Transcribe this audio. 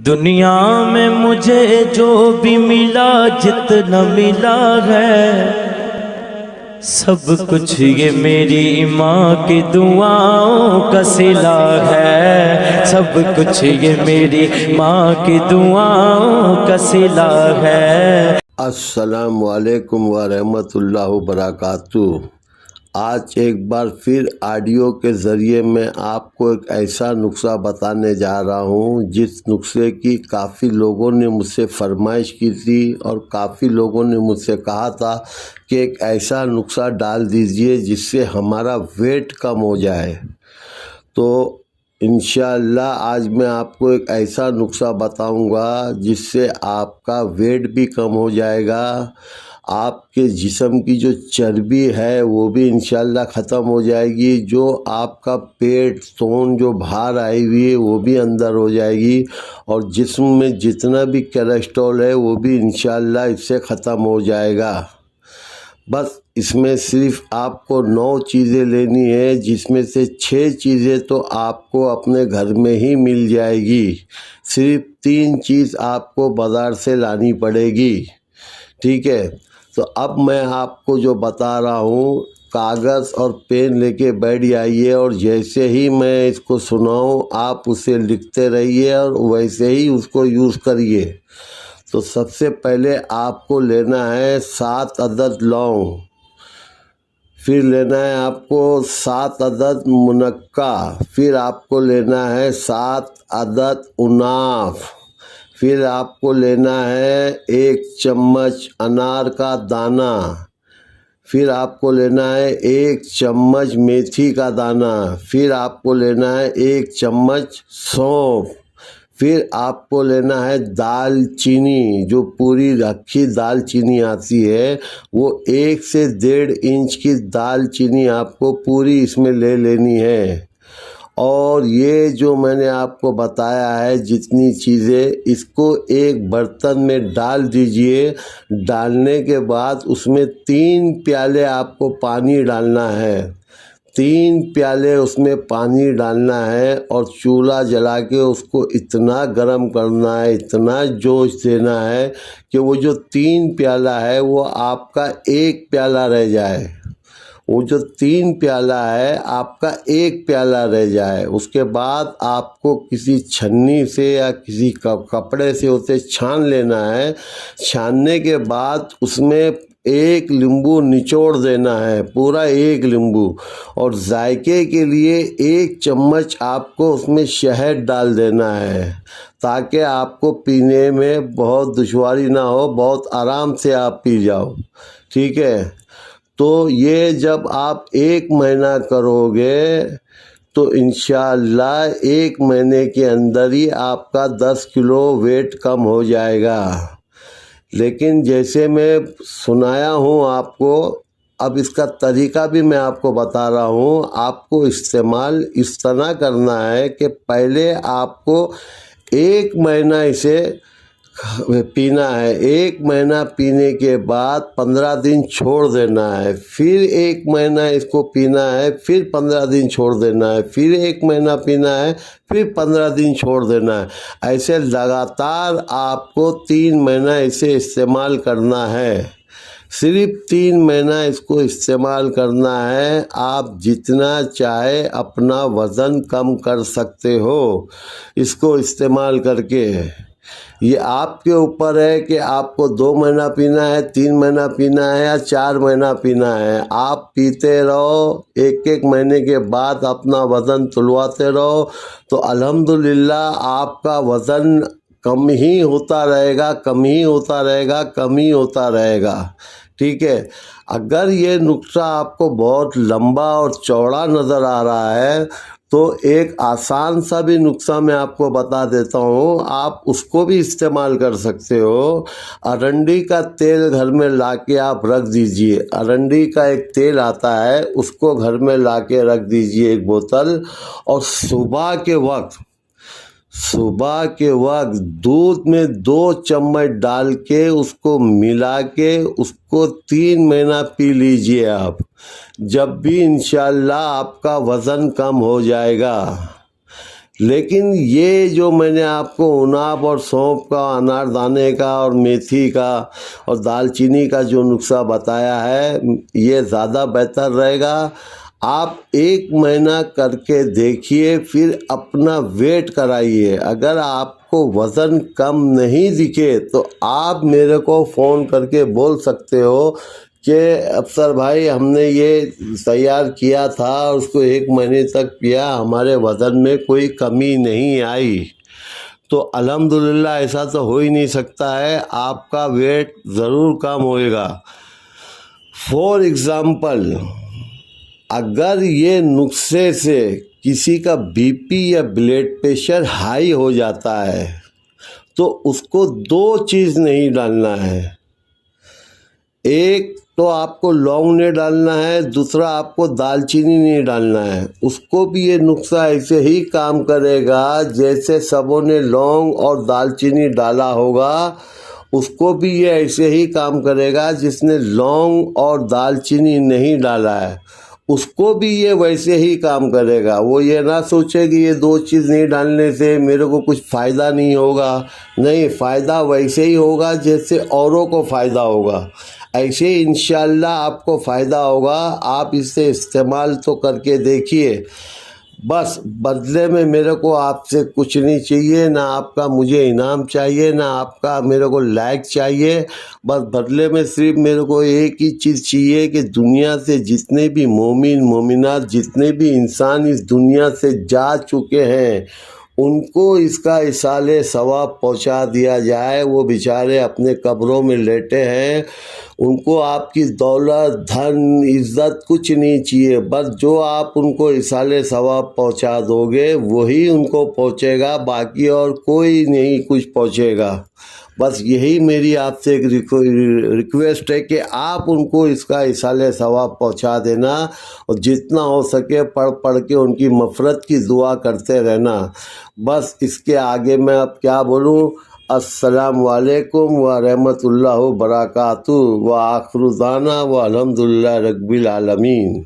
دنیا میں مجھے جو بھی ملا، جتنا ملا ہے، سب کچھ یہ میری ماں کی دعاؤں کا صلہ ہے۔ سب کچھ یہ میری ماں کی دعاؤں کا صلہ ہے۔ السلام علیکم ورحمۃ اللہ وبرکاتہ۔ آج ایک بار پھر آڈیو کے ذریعے میں آپ کو ایک ایسا نسخہ بتانے جا رہا ہوں جس نسخے کی کافی لوگوں نے مجھ سے فرمائش کی تھی اور کافی لوگوں نے مجھ سے کہا تھا کہ ایک ایسا نسخہ ڈال دیجئے جس سے ہمارا ویٹ کم ہو جائے۔ تو انشاءاللہ آج میں آپ کو ایک ایسا نسخہ بتاؤں گا جس سے آپ کا ویٹ بھی کم ہو جائے گا، آپ کے جسم کی جو چربی ہے وہ بھی انشاءاللہ ختم ہو جائے گی، جو آپ کا پیٹ سون جو باہر آئی ہوئی ہے وہ بھی اندر ہو جائے گی، اور جسم میں جتنا بھی کولیسٹرول ہے وہ بھی انشاءاللہ اس سے ختم ہو جائے گا۔ بس اس میں صرف آپ کو 9 چیزیں لینی ہے، جس میں سے 6 چیزیں تو آپ کو اپنے گھر میں ہی مل جائے گی، صرف 3 چیز آپ کو بازار سے لانی پڑے گی، ٹھیک ہے؟ تو اب میں آپ کو جو بتا رہا ہوں، کاغذ اور پین لے کے بیٹھ جائیے، اور جیسے ہی میں اس کو سناؤں آپ اسے لکھتے رہیے اور ویسے ہی اس کو یوز کریے۔ تو سب سے پہلے آپ کو لینا ہے 7 عدد لونگ، پھر لینا ہے آپ کو 7 عدد منقع، پھر آپ کو لینا ہے 7 عدد اناف، پھر آپ کو لینا ہے 1 چمچ انار کا دانہ، پھر آپ کو لینا ہے 1 چمچ میتھی کا دانہ، پھر آپ کو لینا ہے 1 چمچ سونف، پھر آپ کو لینا ہے دال چینی، جو پوری رکھی دال چینی آتی ہے، وہ 1 سے 1.5 انچ کی دال چینی آپ کو پوری اس میں لے لینی ہے۔ اور یہ جو میں نے آپ کو بتایا ہے جتنی چیزیں، اس کو ایک برتن میں ڈال دیجئے، ڈالنے کے بعد اس میں 3 پیالے آپ کو پانی ڈالنا ہے، 3 پیالے اس میں پانی ڈالنا ہے، اور چولہا جلا کے اس کو اتنا گرم کرنا ہے، اتنا جوش دینا ہے کہ وہ جو 3 پیالہ ہے وہ آپ کا 1 پیالہ رہ جائے، وہ جو 3 پیالہ ہے آپ کا 1 پیالہ رہ جائے۔ اس کے بعد آپ کو کسی چھنی سے یا کسی کپڑے سے اسے چھان لینا ہے، چھاننے کے بعد اس میں 1 لیمبو نچوڑ دینا ہے، پورا 1 لیمبو، اور ذائقے کے لیے 1 چمچ آپ کو اس میں شہد ڈال دینا ہے، تاکہ آپ کو پینے میں بہت دشواری نہ ہو، بہت آرام سے آپ پی جاؤ، ٹھیک ہے؟ تو یہ جب آپ 1 مہینہ کرو گے تو انشاءاللہ 1 مہینے کے اندر ہی آپ کا 10 کلو ویٹ کم ہو جائے گا۔ لیکن جیسے میں سنایا ہوں آپ کو، اب اس کا طریقہ بھی میں آپ کو بتا رہا ہوں۔ آپ کو استعمال اس طرح کرنا ہے کہ پہلے آپ کو 1 مہینہ اسے پینا ہے، 1 مہینہ پینے کے بعد 15 دن چھوڑ دینا ہے، پھر 1 مہینہ اس کو پینا ہے، پھر 15 دن چھوڑ دینا ہے، پھر 1 مہینہ پینا ہے، پھر 15 دن چھوڑ دینا ہے۔ ایسے لگاتار آپ کو 3 مہینہ اسے استعمال کرنا ہے، صرف 3 مہینہ اس کو استعمال کرنا ہے۔ آپ جتنا چاہے اپنا وزن کم کر سکتے ہو اس کو استعمال کر کے۔ یہ آپ کے اوپر ہے کہ آپ کو 2 مہینہ پینا ہے، 3 مہینہ پینا ہے یا 4 مہینہ پینا ہے۔ آپ پیتے رہو، 1 مہینے کے بعد اپنا وزن تلواتے رہو، تو الحمدللہ آپ کا وزن کم ہی ہوتا رہے گا، کم ہی ہوتا رہے گا، کم ہی ہوتا رہے گا، ٹھیک ہے؟ اگر یہ نسخہ آپ کو بہت لمبا اور چوڑا نظر آ رہا ہے تو ایک آسان سا بھی نسخہ میں آپ کو بتا دیتا ہوں، آپ اس کو بھی استعمال کر سکتے ہو۔ ارنڈی کا تیل گھر میں لا کے آپ رکھ دیجئے، ارنڈی کا ایک تیل آتا ہے، اس کو گھر میں لا کے رکھ دیجئے 1 بوتل، اور صبح کے وقت دودھ میں 2 چمچ ڈال کے اس کو ملا کے اس کو 3 مہینہ پی لیجئے آپ، جب بھی انشاءاللہ آپ کا وزن کم ہو جائے گا۔ لیکن یہ جو میں نے آپ کو عناب اور سونف کا، اناردانے کا اور میتھی کا اور دال چینی کا جو نسخہ بتایا ہے، یہ زیادہ بہتر رہے گا۔ آپ 1 مہینہ کر کے دیکھیے، پھر اپنا ویٹ کرائیے۔ اگر آپ کو وزن کم نہیں دکھے تو آپ میرے کو فون کر کے بول سکتے ہو کہ افسر بھائی ہم نے یہ تیار کیا تھا، اس کو 1 مہینے تک پیا، ہمارے وزن میں کوئی کمی نہیں آئی۔ تو الحمدللہ ایسا تو ہو ہی نہیں سکتا ہے، آپ کا ویٹ ضرور کم ہوئے گا۔ فور ایگزامپل، اگر یہ نسخے سے کسی کا بی پی یا بلڈ پریشر ہائی ہو جاتا ہے تو اس کو 2 چیز نہیں ڈالنا ہے۔ ایک تو آپ کو لونگ نہیں ڈالنا ہے، دوسرا آپ کو دال چینی نہیں ڈالنا ہے۔ اس کو بھی یہ نسخہ ایسے ہی کام کرے گا جیسے سبوں نے لونگ اور دال چینی ڈالا ہوگا، اس کو بھی یہ ایسے ہی کام کرے گا جس نے لونگ اور دال چینی نہیں ڈالا ہے، اس کو بھی یہ ویسے ہی کام کرے گا۔ وہ یہ نہ سوچے کہ یہ 2 چیز نہیں ڈالنے سے میرے کو کچھ فائدہ نہیں ہوگا، نہیں، فائدہ ویسے ہی ہوگا جیسے اوروں کو فائدہ ہوگا، ایسے انشاءاللہ آپ کو فائدہ ہوگا۔ آپ اس سے استعمال تو کر کے دیکھیے۔ بس بدلے میں میرے کو آپ سے کچھ نہیں چاہیے، نہ آپ کا مجھے انعام چاہیے، نہ آپ کا میرے کو لائک چاہیے، بس بدلے میں صرف میرے کو ایک ہی چیز چاہیے کہ دنیا سے جتنے بھی مومن مومنات، جتنے بھی انسان اس دنیا سے جا چکے ہیں، ان کو اس کا ایصال ثواب پہنچا دیا جائے۔ وہ بیچارے اپنے قبروں میں لیٹے ہیں، ان کو آپ کی دولت، دھن، عزت کچھ نہیں چاہیے، بس جو آپ ان کو ایصال ثواب پہنچا دو گے وہی ان کو پہنچے گا، باقی اور کوئی نہیں کچھ پہنچے گا۔ بس یہی میری آپ سے ایک ریکویسٹ ہے کہ آپ ان کو اس کا ایصال ثواب پہنچا دینا، اور جتنا ہو سکے پڑھ کے ان کی مغفرت کی دعا کرتے رہنا۔ بس اس کے آگے میں اب کیا بولوں۔ السلام علیکم ورحمۃ اللہ وبرکاتہ، وآخر دعوانا والحمدللہ رب العالمین۔